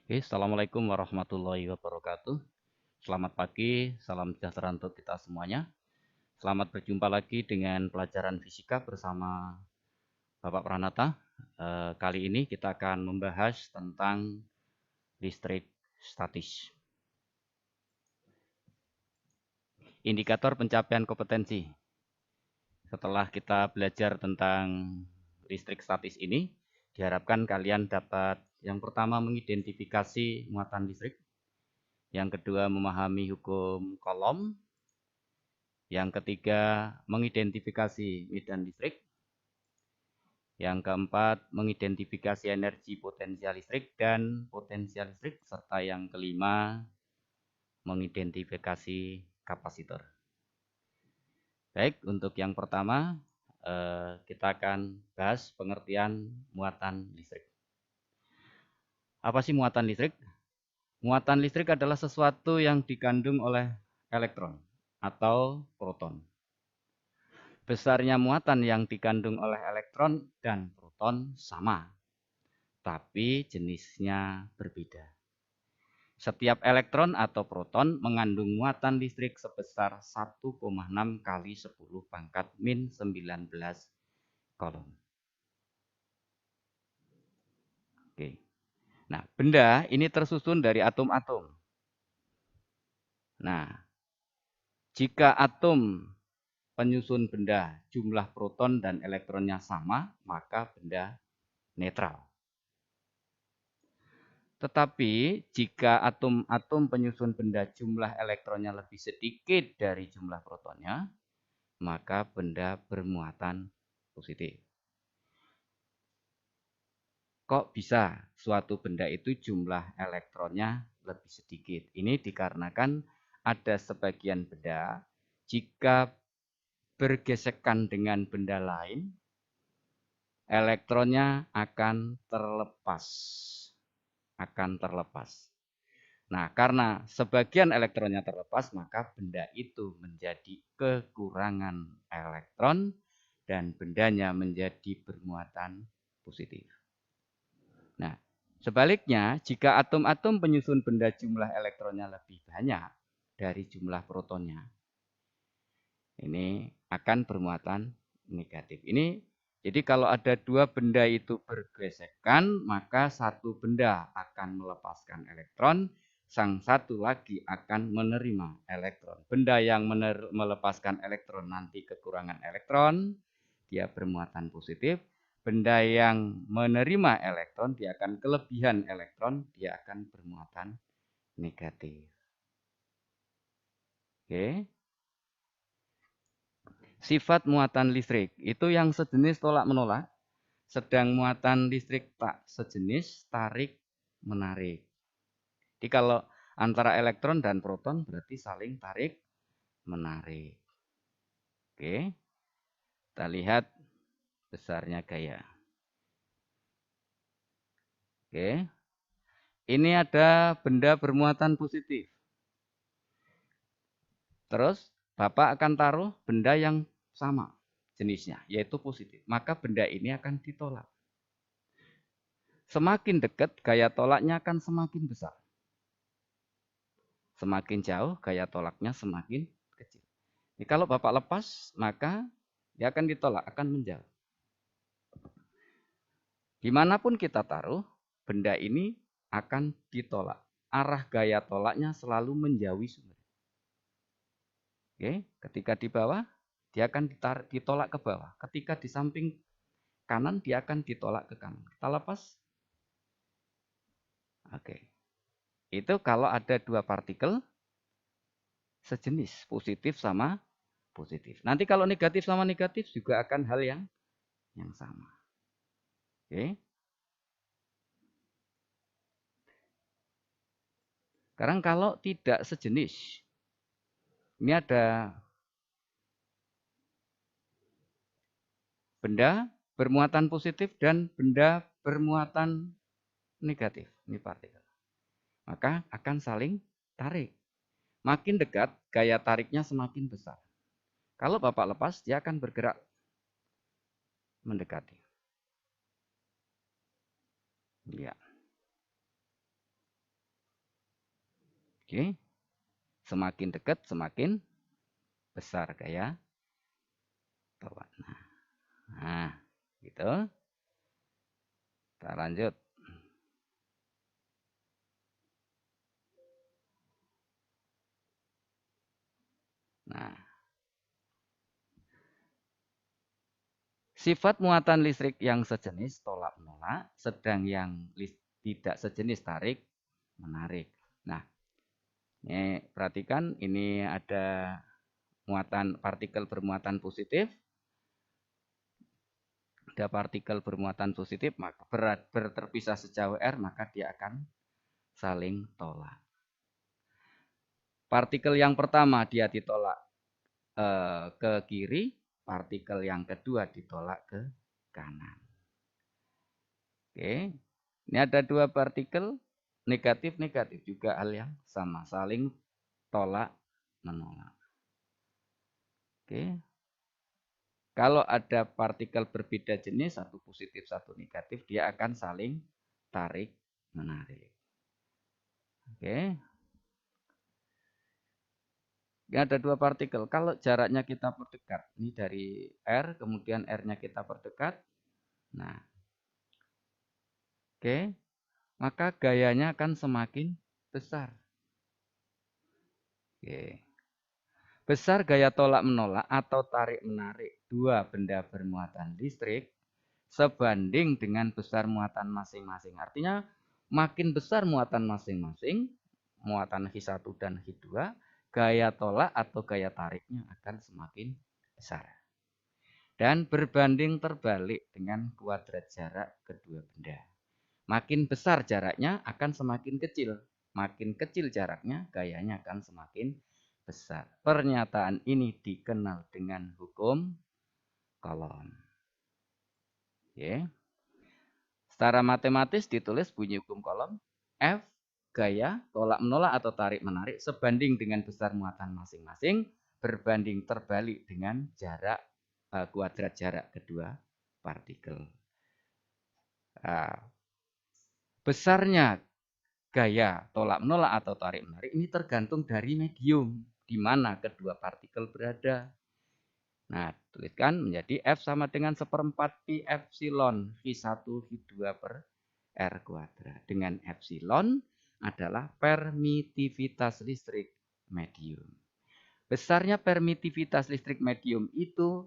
Oke, Assalamualaikum warahmatullahi wabarakatuh. Selamat pagi, salam sejahtera untuk kita semuanya. Selamat berjumpa lagi dengan pelajaran fisika bersama Bapak Pranata. Kali ini kita akan membahas tentang listrik statis. Indikator pencapaian kompetensi. Setelah kita belajar tentang listrik statis ini, diharapkan kalian dapat yang pertama mengidentifikasi muatan listrik, yang kedua memahami hukum Coulomb, yang ketiga, mengidentifikasi medan listrik. Yang keempat, mengidentifikasi energi potensial listrik dan potensial listrik. Serta yang kelima, mengidentifikasi kapasitor. Baik, untuk yang pertama, kita akan bahas pengertian muatan listrik. Apa sih muatan listrik? Muatan listrik adalah sesuatu yang dikandung oleh elektron atau proton. Besarnya muatan yang dikandung oleh elektron dan proton sama, tapi jenisnya berbeda. Setiap elektron atau proton mengandung muatan listrik sebesar 1,6 kali 10 pangkat min 19 kolom. Oke. Nah, benda ini tersusun dari atom-atom. Nah, jika atom penyusun benda jumlah proton dan elektronnya sama, maka benda netral. Tetapi jika atom-atom penyusun benda jumlah elektronnya lebih sedikit dari jumlah protonnya, maka benda bermuatan positif. Kok bisa suatu benda itu jumlah elektronnya lebih sedikit? Ini dikarenakan ada sebagian benda jika bergesekan dengan benda lain, elektronnya akan terlepas. Nah, karena sebagian elektronnya terlepas, maka benda itu menjadi kekurangan elektron dan bendanya menjadi bermuatan positif. Nah, sebaliknya, jika atom-atom penyusun benda jumlah elektronnya lebih banyak dari jumlah protonnya, ini akan bermuatan negatif. Jadi kalau ada dua benda itu bergesekan, maka satu benda akan melepaskan elektron, sang satu lagi akan menerima elektron. Benda yang melepaskan elektron nanti kekurangan elektron, dia bermuatan positif. Benda yang menerima elektron, dia akan kelebihan elektron, dia akan bermuatan negatif. Oke. Sifat muatan listrik, itu yang sejenis tolak-menolak. Sedang muatan listrik tak sejenis, tarik menarik. Jadi kalau antara elektron dan proton berarti saling tarik menarik. Oke. Kita lihat besarnya gaya. Oke. Ini ada benda bermuatan positif. Terus Bapak akan taruh benda yang sama jenisnya, yaitu positif. Maka benda ini akan ditolak. Semakin dekat, gaya tolaknya akan semakin besar. Semakin jauh, gaya tolaknya semakin kecil. Jadi kalau Bapak lepas, maka dia akan ditolak, akan menjauh. Dimanapun kita taruh, benda ini akan ditolak. Arah gaya tolaknya selalu menjauhi sumber. Oke, ketika di bawah, dia akan ditolak ke bawah. Ketika di samping kanan, dia akan ditolak ke kanan. Kita lepas. Oke. Itu kalau ada dua partikel sejenis, positif sama positif. Nanti kalau negatif sama negatif juga akan hal yang sama. Oke. Sekarang kalau tidak sejenis, ini ada benda bermuatan positif dan benda bermuatan negatif. Ini partikel. Maka akan saling tarik. Makin dekat, gaya tariknya semakin besar. Kalau Bapak lepas, dia akan bergerak mendekati. Ya. Oke. Semakin dekat semakin besar gaya tolak. Nah, gitu. Kita lanjut. Nah, sifat muatan listrik yang sejenis tolak menolak, sedang yang tidak sejenis tarik menarik. Nah, ini perhatikan ini ada muatan partikel bermuatan positif. Ada partikel bermuatan positif, maka berterpisah sejauh R, maka dia akan saling tolak. Partikel yang pertama dia ditolak ke kiri, partikel yang kedua ditolak ke kanan. Oke, ini ada dua partikel, negatif-negatif juga hal yang sama, saling tolak menolak. Oke, kalau ada partikel berbeda jenis, satu positif, satu negatif, dia akan saling tarik menarik. Oke, ini ada dua partikel. Kalau jaraknya kita perdekat, ini dari R, kemudian R-nya kita perdekat. Nah, oke, maka gayanya akan semakin besar. Oke. Besar gaya tolak menolak atau tarik menarik dua benda bermuatan listrik sebanding dengan besar muatan masing-masing. Artinya makin besar muatan masing-masing, muatan H1 dan H2, gaya tolak atau gaya tariknya akan semakin besar. Dan berbanding terbalik dengan kuadrat jarak kedua benda. Makin besar jaraknya akan semakin kecil. Makin kecil jaraknya, gayanya akan semakin besar. Pernyataan ini dikenal dengan hukum Coulomb. Secara matematis ditulis bunyi hukum Coulomb, F gaya tolak menolak atau tarik menarik sebanding dengan besar muatan masing-masing berbanding terbalik dengan jarak kuadrat jarak kedua partikel. Besarnya gaya tolak menolak atau tarik menarik ini tergantung dari medium di mana kedua partikel berada. Nah, tuliskan menjadi F sama dengan 1/4 pi epsilon V1 V2 per R kuadrat. Dengan epsilon adalah permitivitas listrik medium. Besarnya permitivitas listrik medium itu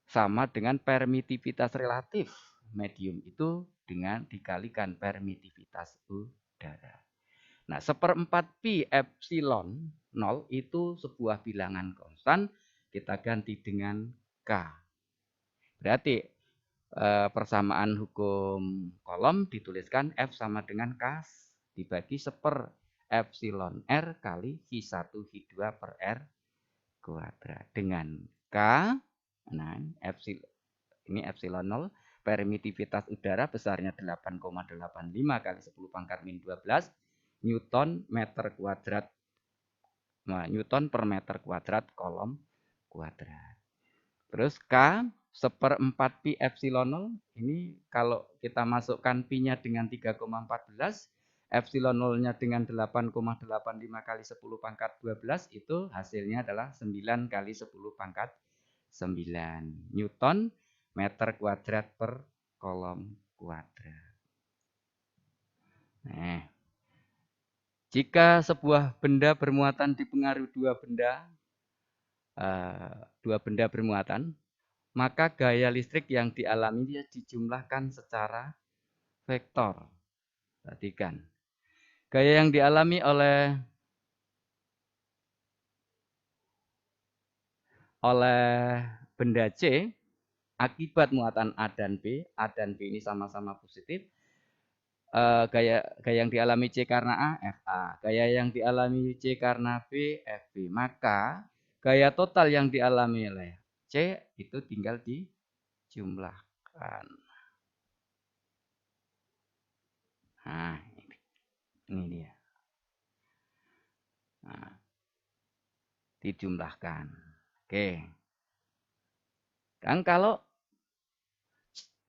sama dengan permitivitas relatif medium itu dengan dikalikan permitivitas udara. Nah, 1/4 pi epsilon 0 itu sebuah bilangan konstan, kita ganti dengan K. Berarti persamaan hukum Coulomb dituliskan F sama dengan K dibagi 1/4 epsilon R kali V1 V2 per R kuadrat. Dengan K, nah ini epsilon 0, permitivitas udara besarnya 8,85 kali 10 pangkat min 12 Newton meter kuadrat, nah, Newton per meter kuadrat Coulomb kuadrat. Terus K 1/4 pi epsilon 0 ini kalau kita masukkan pi-nya dengan 3,14, epsilon 0-nya dengan 8,85 kali 10 pangkat 12 itu hasilnya adalah 9 kali 10 pangkat 9 Newton meter kuadrat per Coulomb kuadrat. Nah, jika sebuah benda bermuatan dipengaruhi dua benda bermuatan, maka gaya listrik yang dialami dia dijumlahkan secara vektor. Perhatikan. Gaya yang dialami oleh benda C akibat muatan A dan B ini sama-sama positif. Gaya yang dialami C karena A, FA. Gaya yang dialami C karena B, FB. Maka gaya total yang dialami oleh C itu tinggal dijumlahkan. Nah, ini dia. Nah, dijumlahkan. Oke. Dan kalau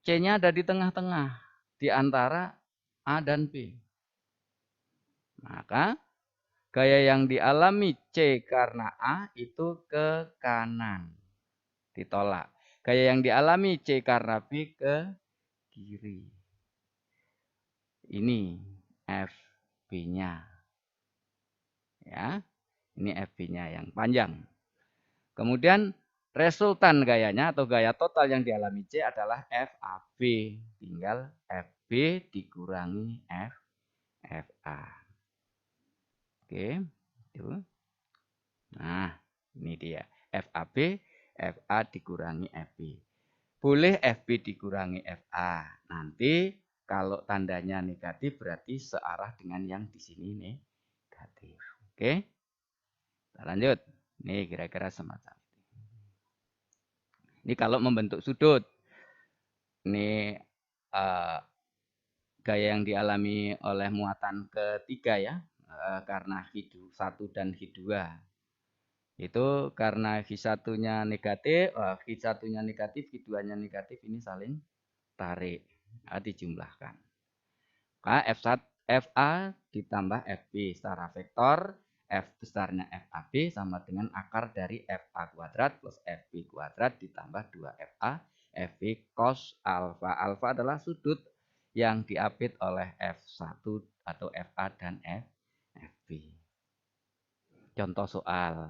C-nya ada di tengah-tengah, di antara A dan B. Maka gaya yang dialami C karena A itu ke kanan, ditolak. Gaya yang dialami C karena B ke kiri. Ini FB-nya. Ya, ini FB-nya yang panjang. Kemudian resultan gayanya atau gaya total yang dialami C adalah FAB. Tinggal FB dikurangi FA. Oke, itu. Nah, ini dia. FAB, FA dikurangi FB. Boleh FB dikurangi FA. Nanti kalau tandanya negatif berarti searah dengan yang di sini negatif. Oke. Kita lanjut. Ini kira-kira semacam ini. Ini kalau membentuk sudut. Ini gaya yang dialami oleh muatan ketiga ya. Karena H1 dan H2. Itu karena H1-nya negatif, H1-nya negatif, H2-nya negatif, ini saling tarik. Dijumlahkan. Maka FA ditambah FB secara vektor, F besarnya FAB sama dengan akar dari FA kuadrat plus FB kuadrat ditambah 2FA, FB cos alfa. Alfa adalah sudut yang diapit oleh F1 atau FA dan FB. Contoh soal.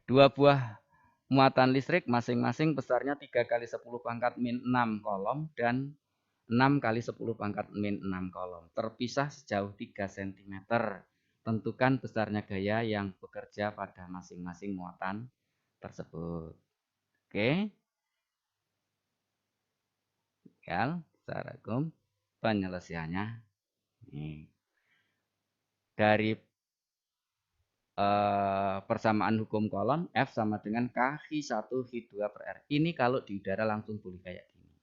Dua buah muatan listrik masing-masing besarnya 3 kali 10 pangkat min 6 kolom dan 6 kali 10 pangkat min 6 kolom. Terpisah sejauh 3 cm. Tentukan besarnya gaya yang bekerja pada masing-masing muatan tersebut. Oke. Ya, secara umum penyelesaiannya. Nih. Dari persamaan hukum kolom F sama dengan K H1 H2 per R. Ini kalau di udara langsung boleh kayak gini.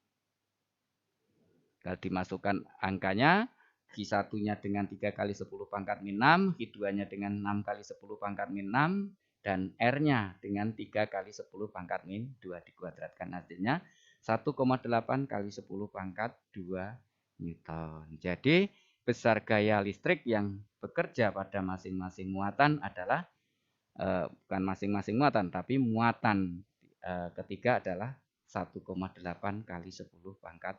Kalau dimasukkan angkanya, H1-nya dengan 3 kali 10 pangkat min 6, H2-nya dengan 6 kali 10 pangkat min 6, dan R-nya dengan 3 kali 10 pangkat min 2 dikuadratkan. Hasilnya 1,8 kali 10 pangkat 2 Newton. Jadi besar gaya listrik yang bekerja pada masing-masing muatan adalah bukan masing-masing muatan, tapi muatan ketiga adalah 1,8 kali 10 pangkat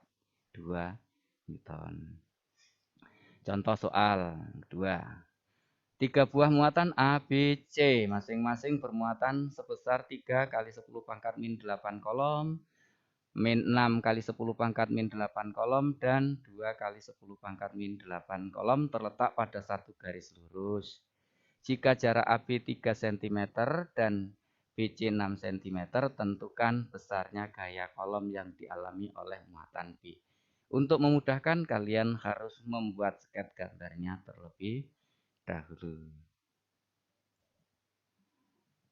2 Newton. Contoh soal 2. 3 buah muatan A, B, C masing-masing bermuatan sebesar 3 kali 10 pangkat min 8 kolom, min 6 kali 10 pangkat min 8 kolom, dan 2 kali 10 pangkat min 8 kolom terletak pada satu garis lurus. Jika jarak AB 3 cm dan BC 6 cm, tentukan besarnya gaya kolom yang dialami oleh muatan B. Untuk memudahkan, kalian harus membuat sket gambarnya terlebih dahulu.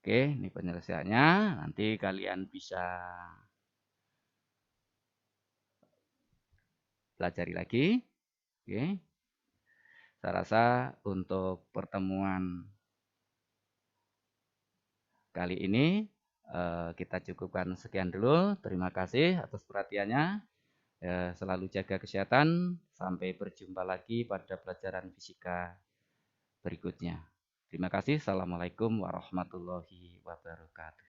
Oke, ini penyelesaiannya. Nanti kalian bisa pelajari lagi. Oke. Saya rasa untuk pertemuan kali ini kita cukupkan sekian dulu. Terima kasih atas perhatiannya. Selalu jaga kesehatan. Sampai berjumpa lagi pada pelajaran fisika berikutnya. Terima kasih. Assalamualaikum warahmatullahi wabarakatuh.